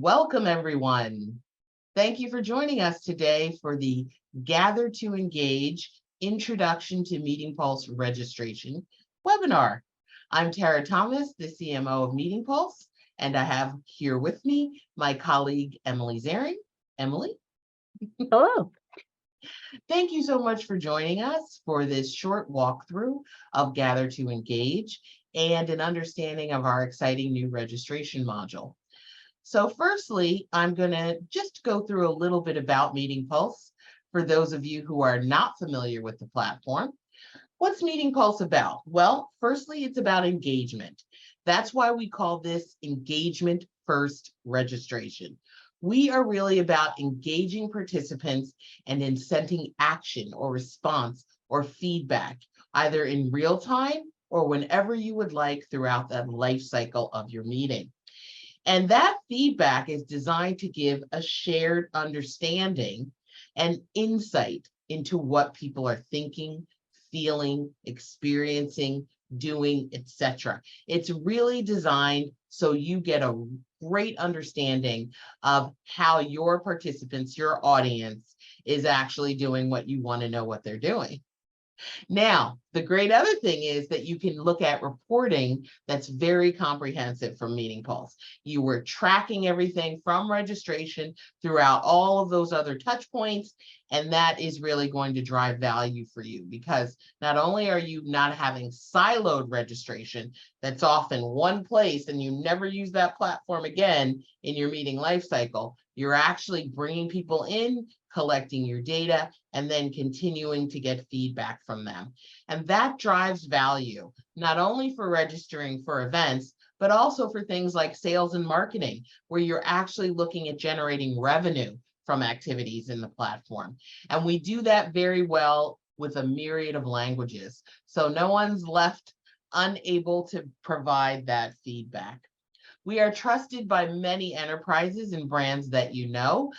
Welcome, everyone. Thank you for joining us today for the Gather to Engage Introduction to MeetingPulse Registration webinar. I'm Tara Thomas, the CMO of MeetingPulse, and I have here with me my colleague, Emily Zaehring. Emily? Hello. Thank you so much for joining us for this short walkthrough of Gather to Engage and an understanding of our exciting new registration module. So firstly, I'm going to just go through a little bit about MeetingPulse for those of you who are not familiar with the platform. What's MeetingPulse about? Well, firstly, it's about engagement. That's why we call this engagement first registration. We are really about engaging participants and incenting action or response or feedback, either in real time or whenever you would like throughout the life cycle of your meeting. And that feedback is designed to give a shared understanding and insight into what people are thinking, feeling, experiencing, doing, etc. It's really designed so you get a great understanding of how your participants, your audience, is actually doing what you want to know what they're doing. Now, the great other thing is that you can look at reporting that's very comprehensive from MeetingPulse. You were tracking everything from registration throughout all of those other touch points, and that is really going to drive value for you because not only are you not having siloed registration that's often one place and you never use that platform again in your meeting lifecycle, you're actually bringing people in, collecting your data, and then continuing to get feedback from them. And that drives value, not only for registering for events, but also for things like sales and marketing, where you're actually looking at generating revenue from activities in the platform. And we do that very well with a myriad of languages. So no one's left unable to provide that feedback. We are trusted by many enterprises and brands that you know,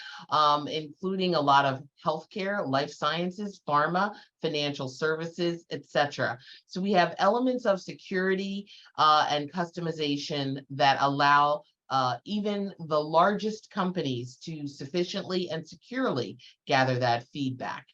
including a lot of healthcare, life sciences, pharma, financial services, etc. So we have elements of security and customization that allow even the largest companies to sufficiently and securely gather that feedback.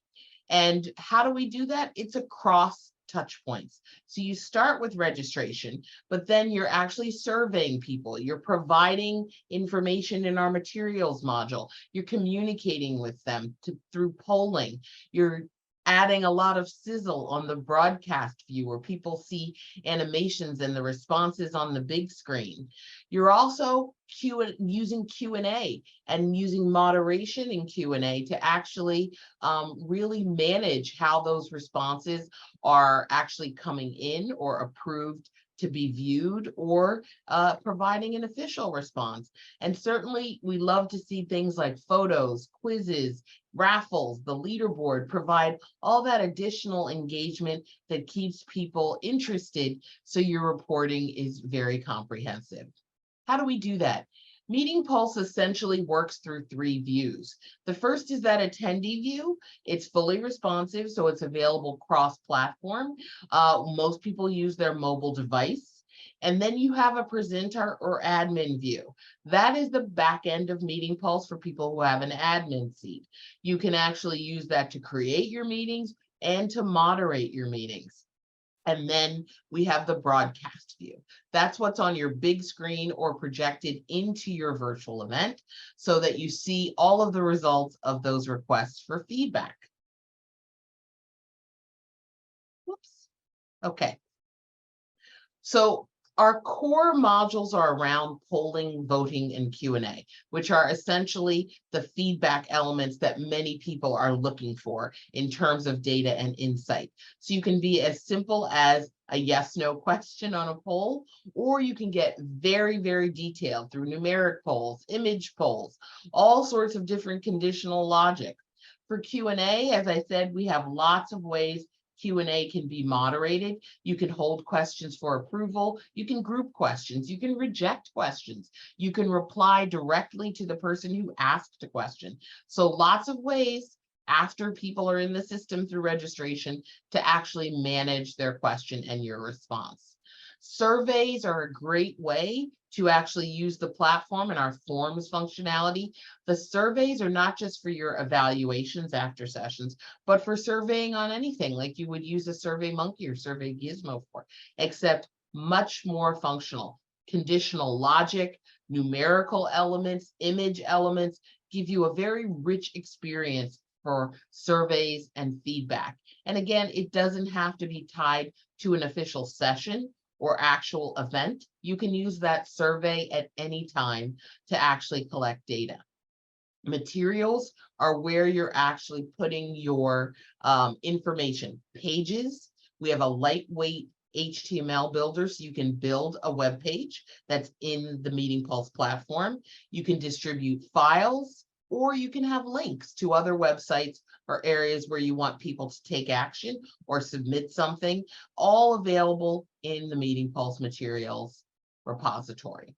And how do we do that? It's across touch points. So you start with registration, but then you're actually surveying people. You're providing information in our materials module. You're communicating with them through polling. You're adding a lot of sizzle on the broadcast view where people see animations and the responses on the big screen. You're also using Q&A and using moderation in Q&A to actually really manage how those responses are actually coming in or approved to be viewed or providing an official response. And certainly we love to see things like photos, quizzes, raffles, the leaderboard, provide all that additional engagement that keeps people interested so your reporting is very comprehensive. How do we do that? MeetingPulse essentially works through three views. The first is that attendee view. It's fully responsive, so it's available cross-platform. Most people use their mobile device. And then you have a presenter or admin view. That is the back end of MeetingPulse for people who have an admin seat. You can actually use that to create your meetings and to moderate your meetings. And then we have the broadcast view. That's what's on your big screen or projected into your virtual event so that you see all of the results of those requests for feedback. Whoops. Okay. So our core modules are around polling, voting, and Q&A, which are essentially the feedback elements that many people are looking for in terms of data and insight. So you can be as simple as a yes/no question on a poll, or you can get very, very detailed through numeric polls, image polls, all sorts of different conditional logic. For Q&A, as I said, we have lots of ways Q&A can be moderated. You can hold questions for approval. You can group questions. You can reject questions. You can reply directly to the person who asked a question. So lots of ways after people are in the system through registration to actually manage their question and your response. Surveys are a great way to actually use the platform and our forms functionality. The surveys are not just for your evaluations after sessions, but for surveying on anything like you would use a Survey Monkey or Survey Gizmo for, except much more functional. Conditional logic, numerical elements, image elements give you a very rich experience for surveys and feedback. And again, it doesn't have to be tied to an official session or actual event. You can use that survey at any time to actually collect data. Materials are where you're actually putting your information. Pages, we have a lightweight HTML builder, so you can build a web page that's in the MeetingPulse platform. You can distribute files, or you can have links to other websites or areas where you want people to take action or submit something, all available in the MeetingPulse materials repository.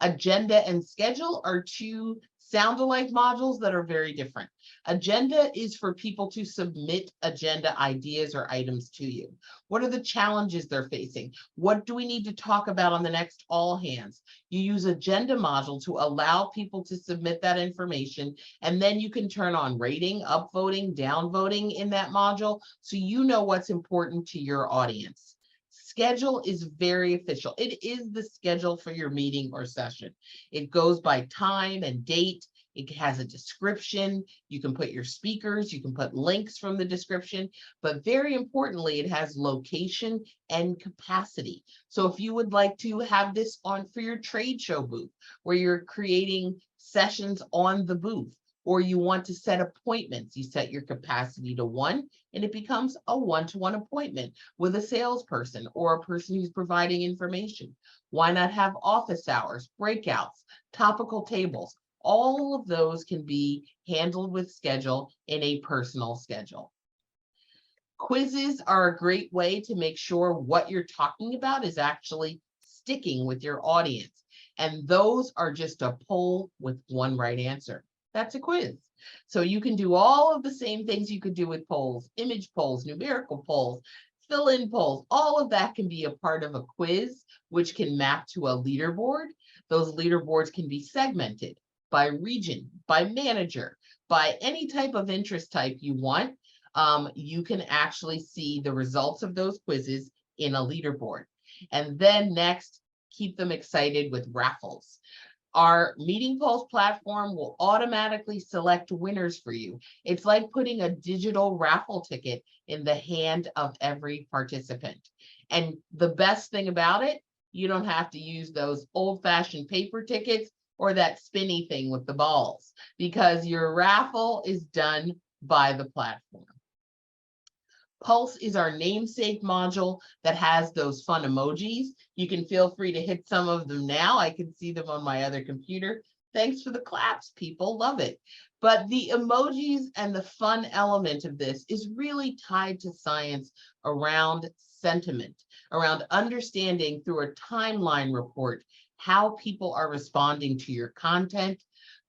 Agenda and schedule are two sound-alike modules that are very different. Agenda is for people to submit agenda ideas or items to you. What are the challenges they're facing? What do we need to talk about on the next all hands? You use agenda module to allow people to submit that information, and then you can turn on rating, upvoting, downvoting in that module, so you know what's important to your audience. Schedule is very official. It is the schedule for your meeting or session. It goes by time and date. It has a description. You can put your speakers, you can put links from the description, but very importantly, it has location and capacity. So if you would like to have this on for your trade show booth, where you're creating sessions on the booth, or you want to set appointments, you set your capacity to 1, and it becomes a one-to-one appointment with a salesperson or a person who's providing information. Why not have office hours, breakouts, topical tables? All of those can be handled with schedule in a personal schedule. Quizzes are a great way to make sure what you're talking about is actually sticking with your audience. And those are just a poll with one right answer. That's a quiz. So you can do all of the same things you could do with polls, image polls, numerical polls, fill-in polls. All of that can be a part of a quiz, which can map to a leaderboard. Those leaderboards can be segmented by region, by manager, by any type of interest type you want. You can actually see the results of those quizzes in a leaderboard. And then next, keep them excited with raffles. Our MeetingPulse platform will automatically select winners for you. It's like putting a digital raffle ticket in the hand of every participant. And the best thing about it, you don't have to use those old-fashioned paper tickets or that spinny thing with the balls, because your raffle is done by the platform. Pulse is our namesake module that has those fun emojis. You can feel free to hit some of them now. I can see them on my other computer. Thanks for the claps, people, love it. But the emojis and the fun element of this is really tied to science around sentiment, around understanding through a timeline report how people are responding to your content,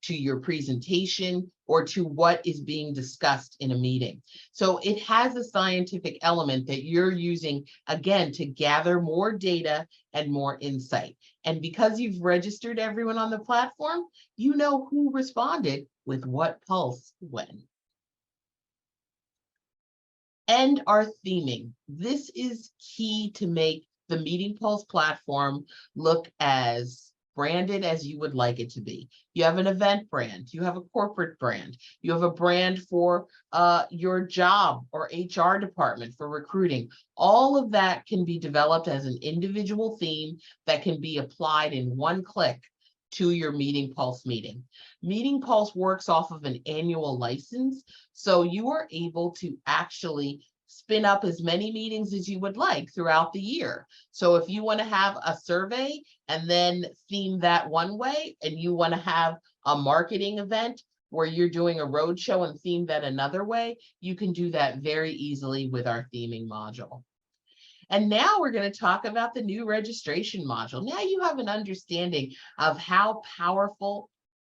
to your presentation, or to what is being discussed in a meeting. So it has a scientific element that you're using, again, to gather more data and more insight. And because you've registered everyone on the platform, you know who responded with what pulse when. And our theming. This is key to make the MeetingPulse platform look as branded as you would like it to be. You have an event brand, you have a corporate brand, you have a brand for your job or HR department for recruiting. All of that can be developed as an individual theme that can be applied in one click to your MeetingPulse meeting. MeetingPulse works off of an annual license, so you are able to actually spin up as many meetings as you would like throughout the year. So if you want to have a survey and then theme that one way, and you want to have a marketing event where you're doing a roadshow and theme that another way, you can do that very easily with our theming module. And now we're going to talk about the new registration module. Now you have an understanding of how powerful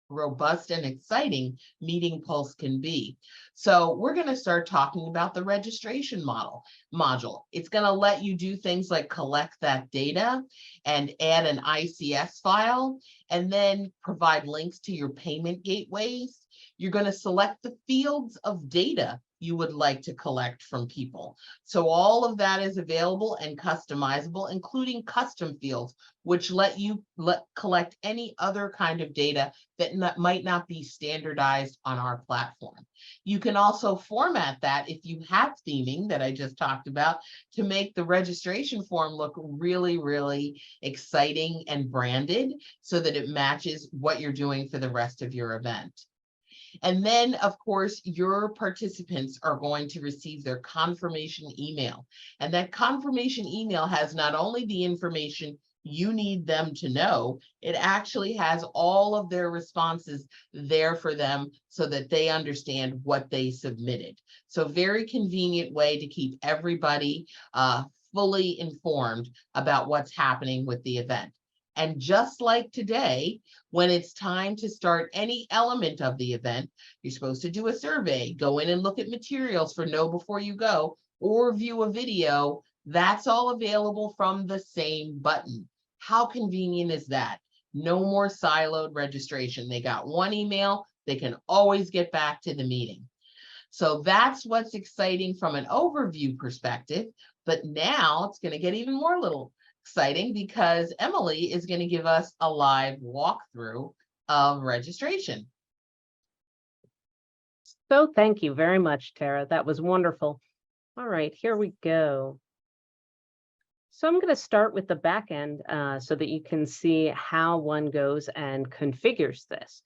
robust and exciting MeetingPulse can be. So we're going to start talking about the registration module. It's going to let you do things like collect that data and add an ICS file, and then provide links to your payment gateways. You're going to select the fields of data you would like to collect from people. So all of that is available and customizable, including custom fields, which let you collect any other kind of data that might not be standardized on our platform. You can also format that, if you have theming that I just talked about, to make the registration form look really, really exciting and branded so that it matches what you're doing for the rest of your event. And then, of course, your participants are going to receive their confirmation email. And that confirmation email has not only the information you need them to know, it actually has all of their responses there for them so that they understand what they submitted. So very convenient way to keep everybody fully informed about what's happening with the event. And just like today, when it's time to start any element of the event, you're supposed to do a survey, go in and look at materials for Know Before You Go, or view a video. That's all available from the same button. How convenient is that? No more siloed registration. They got one email, they can always get back to the meeting. So that's what's exciting from an overview perspective. But now it's going to get even more little exciting, because Emily is going to give us a live walkthrough of registration. So thank you very much, Tara. That was wonderful. All right, here we go. So I'm going to start with the back end so that you can see how one goes and configures this.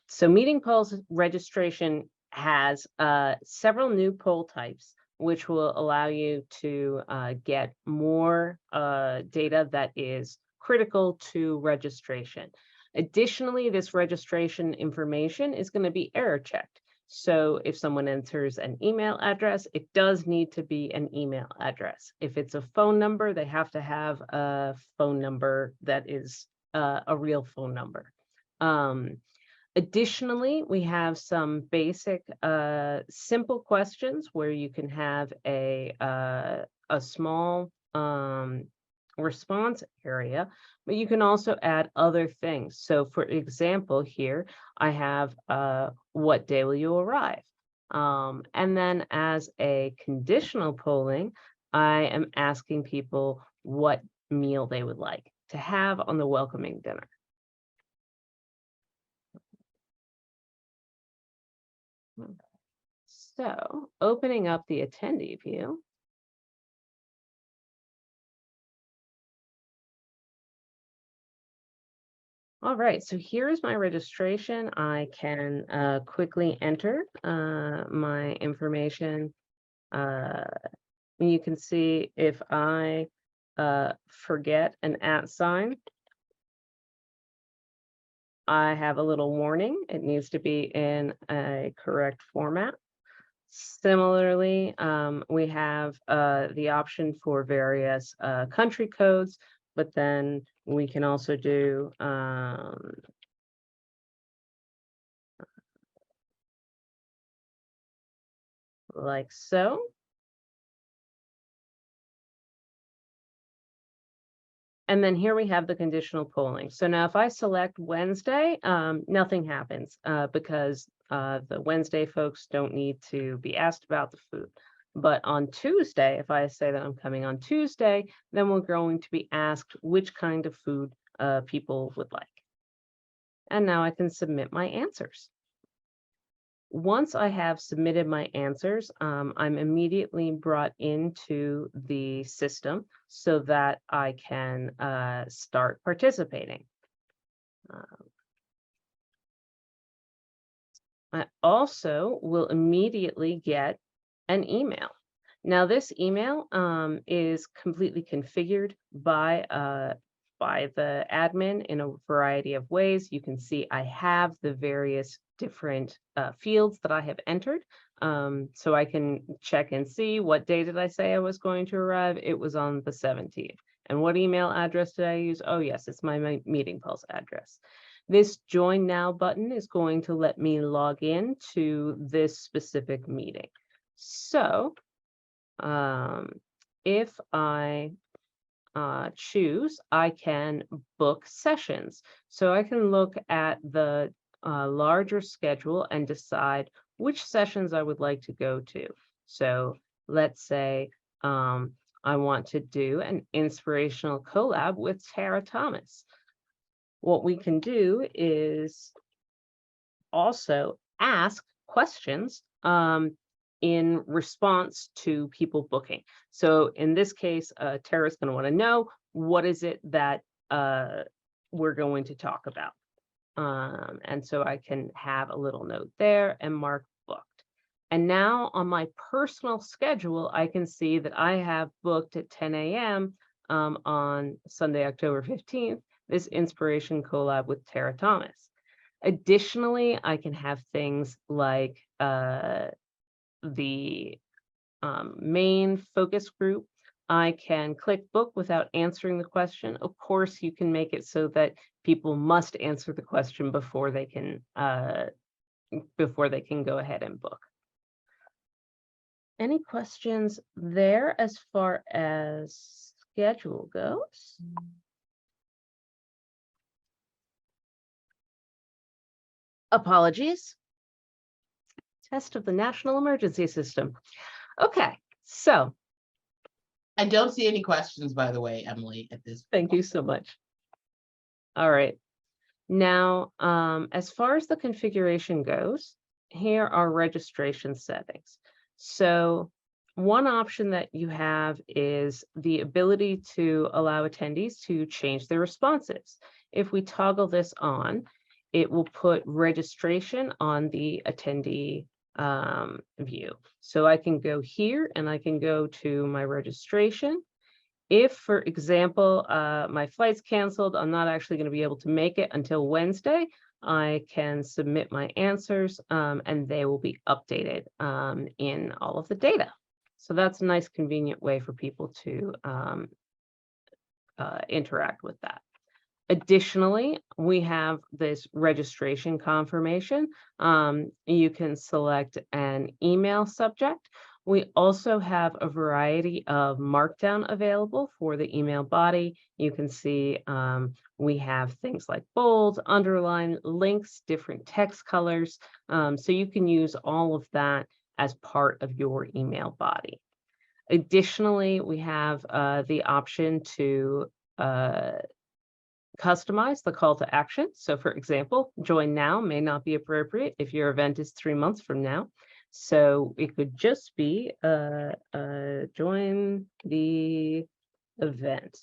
So MeetingPulse registration has several new poll types, which will allow you to get more data that is critical to registration. Additionally, this registration information is going to be error checked. So if someone enters an email address, it does need to be an email address. If it's a phone number, they have to have a phone number that is a real phone number. Additionally, we have some basic simple questions where you can have a small response area, but you can also add other things. So for example, here I have what day will you arrive? And then as a conditional polling, I am asking people what meal they would like to have on the welcoming dinner. So opening up the attendee view. All right, so here's my registration. I can quickly enter my information. You can see if I forget an @ sign, I have a little warning. It needs to be in a correct format. Similarly, we have the option for various country codes, but then we can also do like so. And then here we have the conditional polling. So now if I select Wednesday, nothing happens because the Wednesday folks don't need to be asked about the food. But on Tuesday, if I say that I'm coming on Tuesday, then we're going to be asked which kind of food people would like. And now I can submit my answers. Once I have submitted my answers, I'm immediately brought into the system so that I can start participating. I also will immediately get an email. Now, this email is completely configured by the admin in a variety of ways. You can see I have the various different fields that I have entered. So I can check and see what day did I say I was going to arrive. It was on the 17th. And what email address did I use? Oh, yes, it's my MeetingPulse address. This Join Now button is going to let me log in to this specific meeting. So if I choose, I can book sessions. So I can look at the larger schedule and decide which sessions I would like to go to. So let's say I want to do an inspirational collab with Tara Thomas. What we can do is also ask questions in response to people booking. So in this case, Tara's going to want to know, what is it that we're going to talk about? And so I can have a little note there and mark booked. And now on my personal schedule, I can see that I have booked at 10 a.m. On Sunday, October 15th, this inspiration collab with Tara Thomas. Additionally, I can have things like the main focus group. I can click book without answering the question. Of course, you can make it so that people must answer the question before they can go ahead and book. Any questions there as far as schedule goes? Apologies. Test of the National Emergency System. Okay, so. I don't see any questions, by the way, Emily, at this point. Thank you so much. All right. Now, as far as the configuration goes, here are registration settings. So one option that you have is the ability to allow attendees to change their responses. If we toggle this on, it will put registration on the attendee view. So I can go here and I can go to my registration. If, for example, my flight's canceled, I'm not actually going to be able to make it until Wednesday, I can submit my answers and they will be updated in all of the data. So that's a nice, convenient way for people to interact with that. Additionally, we have this registration confirmation. You can select an email subject. We also have a variety of markdown available for the email body. You can see we have things like bold, underline, links, different text colors. So you can use all of that as part of your email body. Additionally, we have the option to customize the call to action. So for example, join now may not be appropriate if your event is 3 months from now. So it could just be join the event.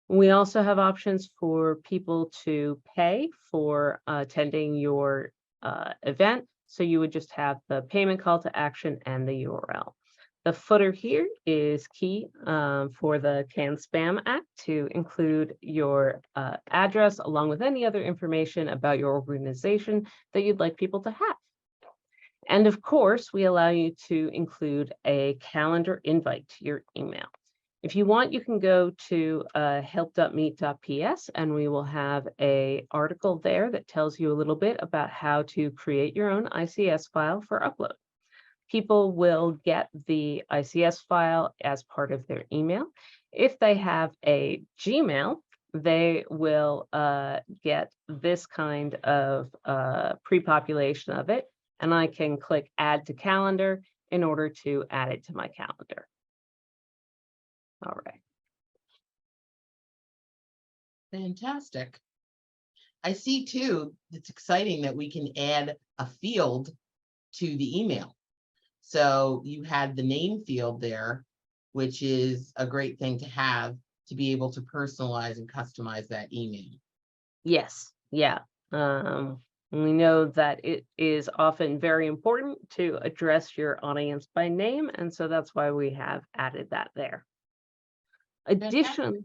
We also have options for people to pay for attending your event. So you would just have the payment call to action and the URL. The footer here is key for the Can Spam Act to include your address along with any other information about your organization that you'd like people to have. And of course, we allow you to include a calendar invite to your email. If you want, you can go to help.meet.ps and we will have an article there that tells you a little bit about how to create your own ICS file for upload. People will get the ICS file as part of their email. If they have a Gmail, they will get this kind of pre-population of it, and I can click Add to Calendar in order to add it to my calendar. All right. Fantastic. I see too, it's exciting that we can add a field to the email. So you had the name field there, which is a great thing to have to be able to personalize and customize that email. Yes, yeah. We know that it is often very important to address your audience by name, and so that's why we have added that there. Additionally,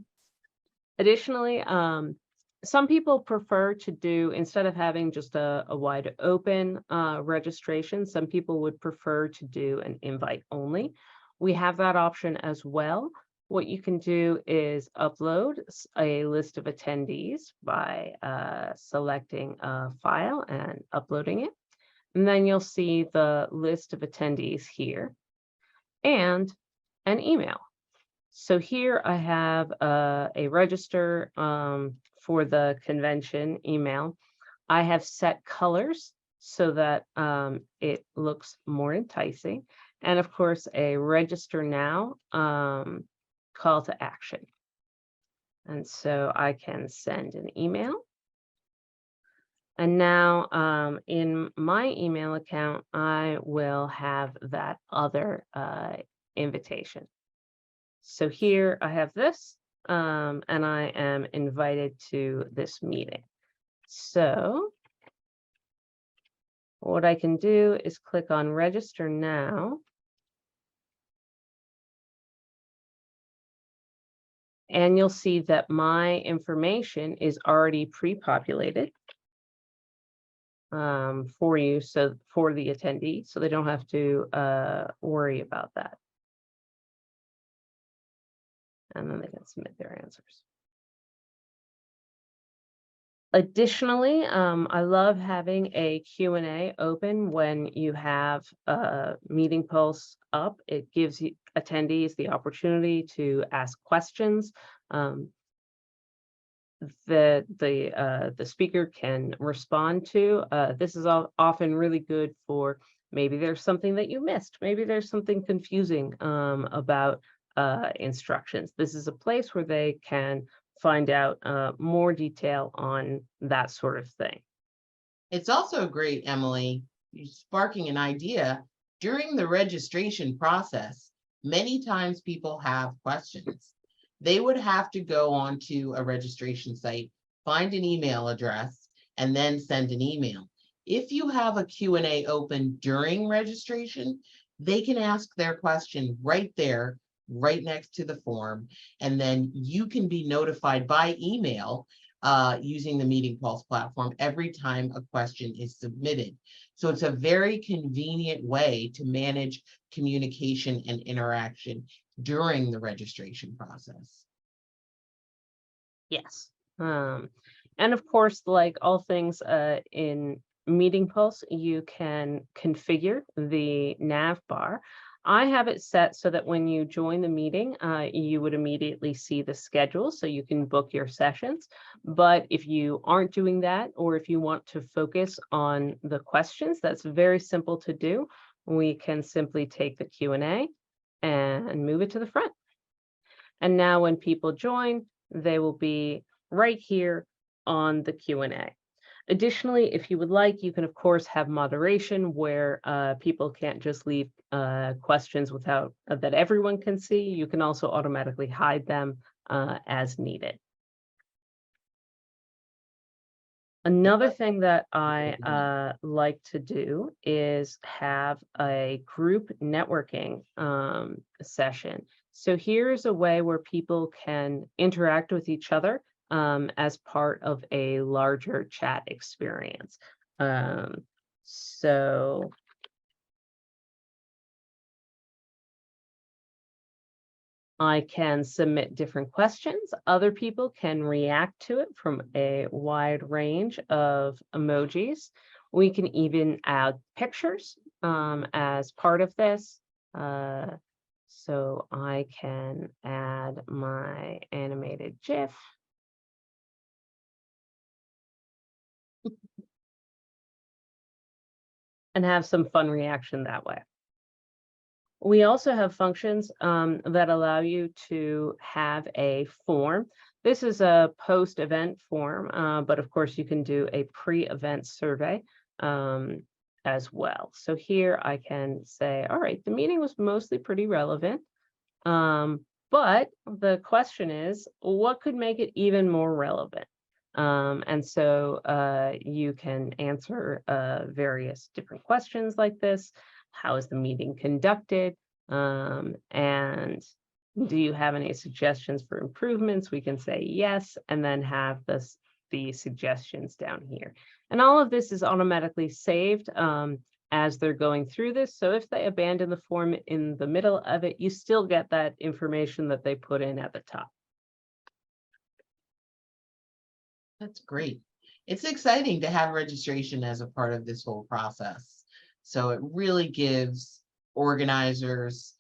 some people prefer to do, instead of having just a wide open registration, some people would prefer to do an invite only. We have that option as well. what you can do is upload a list of attendees by selecting a file and uploading it. And then you'll see the list of attendees here and an email. So here I have a register for the convention email. I have set colors so that it looks more enticing. And of course, a register now call to action. And so I can send an email. And now in my email account, I will have that other invitation. So here I have this, and I am invited to this meeting. So what I can do is click on register now. And you'll see that my information is already pre-populated for you, so for the attendee, so they don't have to worry about that. And then they can submit their answers. Additionally, I love having a Q&A open when you have MeetingPulse up. It gives you attendees the opportunity to ask questions. The speaker can respond to. This is often really good for maybe there's something that you missed. Maybe there's something confusing about instructions. This is a place where they can find out more detail on that sort of thing. It's also great, Emily, you're sparking an idea. During the registration process, many times people have questions. They would have to go onto a registration site, find an email address, and then send an email. If you have a Q&A open during registration, they can ask their question right there, right next to the form, and then you can be notified by email using the MeetingPulse platform every time a question is submitted. So it's a very convenient way to manage communication and interaction during the registration process. Yes. And of course, like all things in MeetingPulse, you can configure the nav bar. I have it set so that when you join the meeting, you would immediately see the schedule so you can book your sessions. But if you aren't doing that, or if you want to focus on the questions, that's very simple to do. We can simply take the Q&A and move it to the front. And now when people join, they will be right here on the Q&A. Additionally, if you would like, you can, of course, have moderation where people can't just leave questions without that everyone can see. You can also automatically hide them as needed. Another thing that I like to do is have a group networking session. So here's a way where people can interact with each other as part of a larger chat experience. So I can submit different questions. Other people can react to it from a wide range of emojis. We can even add pictures as part of this. So I can add my animated GIF. And have some fun reaction that way. We also have functions that allow you to have a form. This is a post-event form, but of course you can do a pre-event survey as well. So here I can say, all right, the meeting was mostly pretty relevant, but the question is, what could make it even more relevant? And so you can answer various different questions like this. How is the meeting conducted? And do you have any suggestions for improvements? We can say yes, and then have the suggestions down here. And all of this is automatically saved as they're going through this. So if they abandon the form in the middle of it, you still get that information that they put in at the top. That's great. It's exciting to have registration as a part of this whole process. So it really gives organizers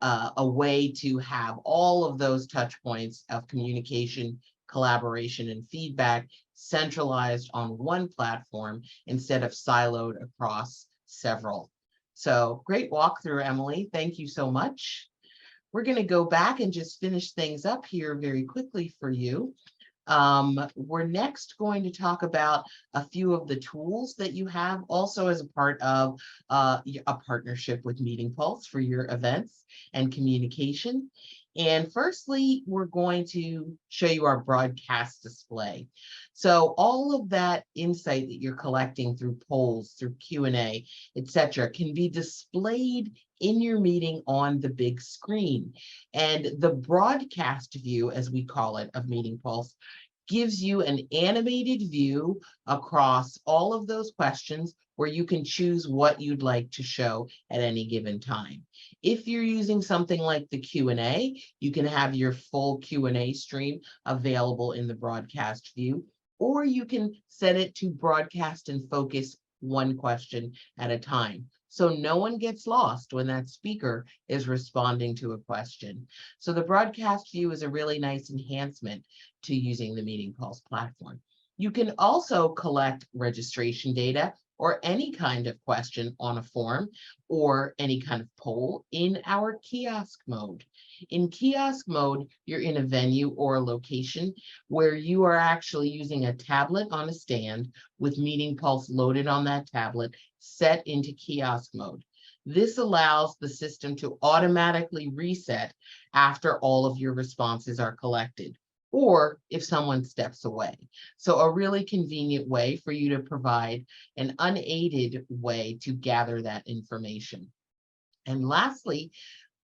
a way to have all of those touch points of communication, collaboration, and feedback centralized on one platform instead of siloed across several. So great walkthrough, Emily. Thank you so much. We're going to go back and just finish things up here very quickly for you. We're next going to talk about a few of the tools that you have also as a part of a partnership with MeetingPulse for your events and communication. And firstly, we're going to show you our broadcast display. So all of that insight that you're collecting through polls, through Q&A, etc., can be displayed in your meeting on the big screen. And the broadcast view, as we call it, of MeetingPulse gives you an animated view across all of those questions where you can choose what you'd like to show at any given time. If you're using something like the Q&A, you can have your full Q&A stream available in the broadcast view, or you can set it to broadcast and focus one question at a time, so no one gets lost when that speaker is responding to a question. So the broadcast view is a really nice enhancement to using the MeetingPulse platform. You can also collect registration data or any kind of question on a form or any kind of poll in our kiosk mode. In kiosk mode, you're in a venue or a location where you are actually using a tablet on a stand with MeetingPulse loaded on that tablet, set into kiosk mode. This allows the system to automatically reset after all of your responses are collected, or if someone steps away. So a really convenient way for you to provide an unaided way to gather that information. And lastly,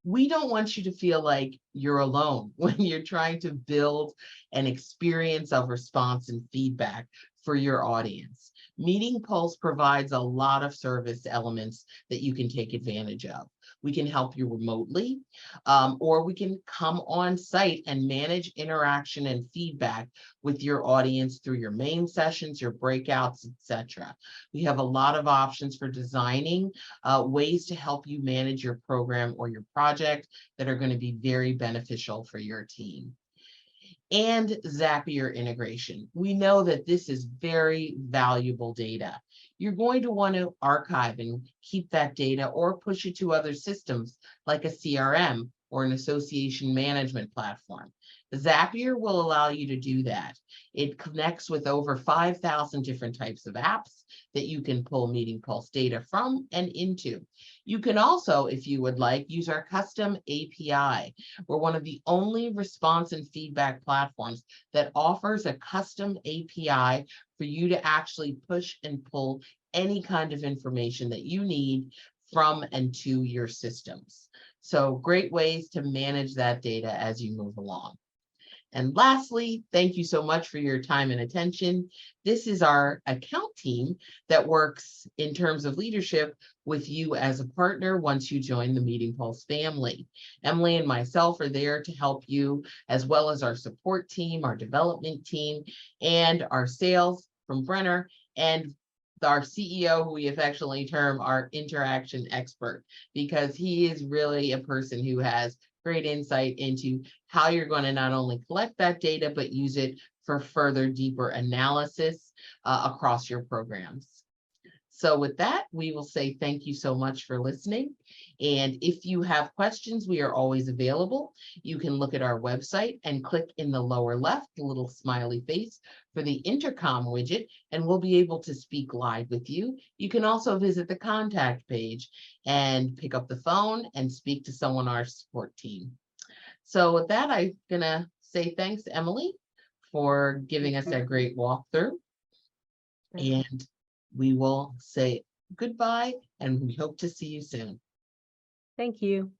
we don't want you to feel like you're alone when you're trying to build an experience of response and feedback for your audience. MeetingPulse provides a lot of service elements that you can take advantage of. We can help you remotely, or we can come on site and manage interaction and feedback with your audience through your main sessions, your breakouts, etc. We have a lot of options for designing ways to help you manage your program or your project that are going to be very beneficial for your team. And Zapier integration. We know that this is very valuable data. You're going to want to archive and keep that data or push it to other systems like a CRM or an association management platform. Zapier will allow you to do that. It connects with over 5,000 different types of apps that you can pull MeetingPulse data from and into. You can also, if you would like, use our custom API. We're one of the only response and feedback platforms that offers a custom API for you to actually push and pull any kind of information that you need from and to your systems. So great ways to manage that data as you move along. And lastly, thank you so much for your time and attention. This is our account team that works in terms of leadership with you as a partner once you join the MeetingPulse family. Emily and myself are there to help you, as well as our support team, our development team, and our sales from Brenner, and our CEO, who we affectionately term our interaction expert, because he is really a person who has great insight into how you're going to not only collect that data, but use it for further deeper analysis across your programs. So with that, we will say thank you so much for listening. And if you have questions, we are always available. You can look at our website and click in the lower left, the little smiley face for the intercom widget, and we'll be able to speak live with you. You can also visit the contact page and pick up the phone and speak to someone on our support team. So with that, I'm gonna say thanks, Emily, for giving us that great walkthrough. And we will say goodbye, and we hope to see you soon. Thank you.